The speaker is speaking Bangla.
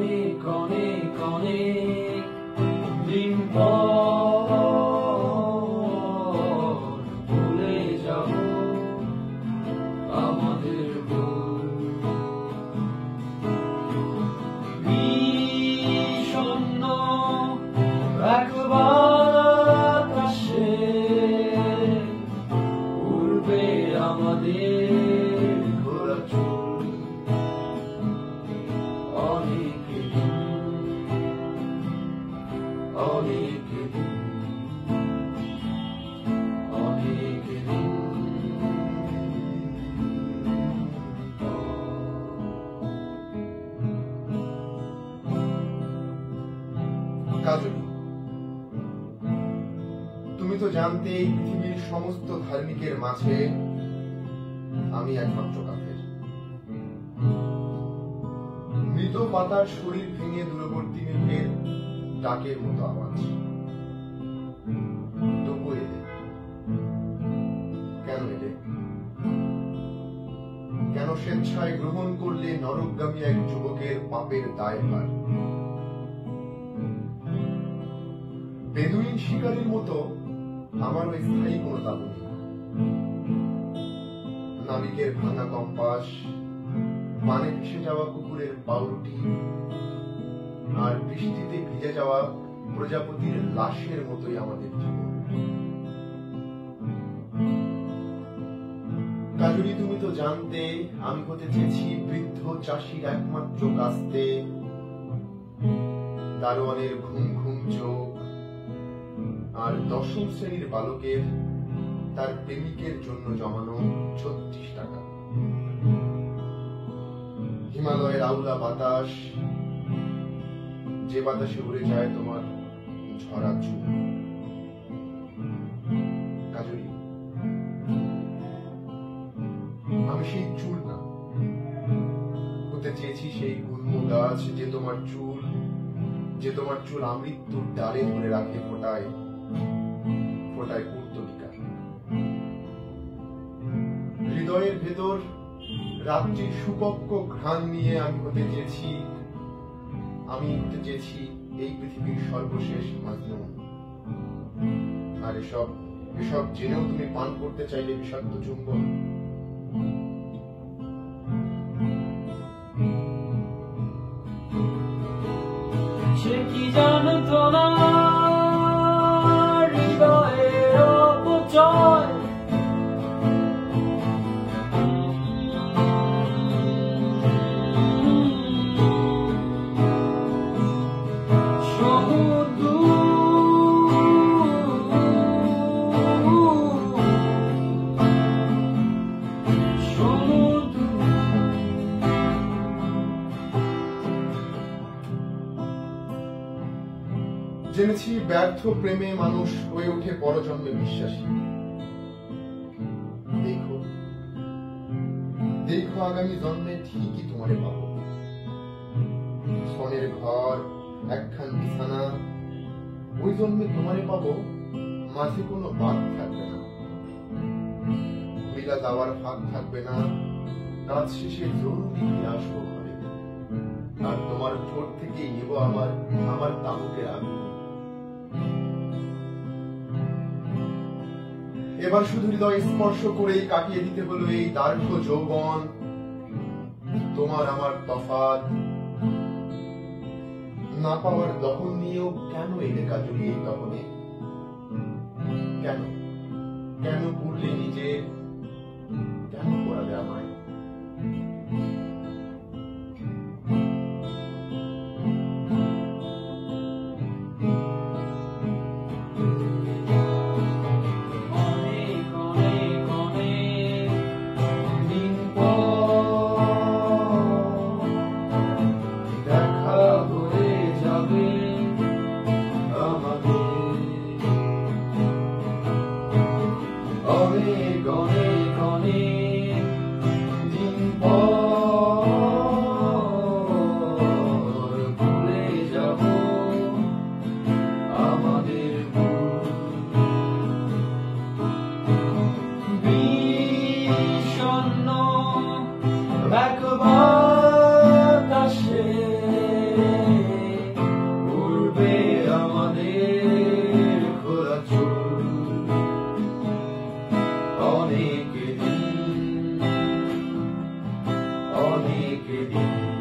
অনেক অনেক অনেক দিন পর ভুলে যাব আমাদের বিষণ্ণ এক বাতাসে উড়বে আমাদের ঘোরা চুল। অনেক দিন অনেক দিন অনেক দিন কাজল, তুমি তো জানতে এই পৃথিবীর সমস্ত ধার্মিকের মাঝে আমি একমাত্র কাফের। মৃত পাতার শরীর ভেঙে দূরবর্তী মেঘের ডাকের মতো আওয়াজ। তবু এলে কেন? এলে কেন? স্বেচ্ছায় গ্রহণ করলে নরকগামী এক যুবকের পাপের দায়ভার। বেদুইন শিকারীর মতো আমার ওই স্থায়ী কোনো দাবি নেই। নাবিকের ভাঙা কম্পাস, পানে ভেসে যাওয়া কুকুরের পাউরুটি, আর বৃষ্টিতে ভিজে যাওয়া প্রজাপতির লাশের মতোই আমাদের জীবন। কাজুরি, তুমি তো জানতে আমি হতে চেয়েছি বৃদ্ধ চাষির একমাত্র কাস্তে, দারোয়ানের ঘুম ঘুম চোখ, আর দশম শ্রেণীর বালকের তার প্রেমিকের জন্য জমানো 36 টাকা। হিমালয়ের আউলা বাতাস, যে বাতাসে উড়ে যায় তোমার ঝরা চুল। কাজরি, আমি সেই চুল না, হতে চেয়েছি সেই গুল্ম গাছ যে তোমার চুল আমৃত্যুর ডালে ধরে রাখে ফোটায় ফোটায় পূর্তলিকা। হৃদয়ের ভেতর রাত্রির সুপক্ক ঘ্রাণ নিয়ে আমি হতে চেয়েছি এই পৃথিবীর সর্বশেষ মাজনুন। আর এসব জেনেও তুমি পান করতে চাইলে বিষাক্ত চুম্বন। সে কি জানতো না হৃদয়ের অপচয়, জেনেছি ব্যর্থ প্রেমে মানুষ হয়ে ওঠে পরজন্মে বিশ্বাসী। দেখো আগামী জন্মে ঠিকই তোমারে পাবো। সোনের ঘর, একখান বিছানা, ওই জন্মে তোমারে পাবো, মাঝে কোনো বাদ থাকবে না, মিলা দাওয়ার ফাঁক থাকবে না, কাজ শেষে জরুরি ফিরে আসবো ঘরে, আর তোমার ঠোঁট থেকেই নেব আমার তাবুকের আগুন। এবার শুধু হৃদয় স্পর্শ করেই কাটিয়ে দিতে হলো এই দার্ঘ যৌবন। তোমার আমার তফাৎ না পাওয়ার দহন নিয়েও কেন এলে কাজলি এই দহনে? কেন পুরলে নিজে? কেন পড়ালে আমায়? অনেক অনেক অনেক দিন পর ভুলে যাব আমাদের বিষণ্ণ এক বাতাসে অনেক দিন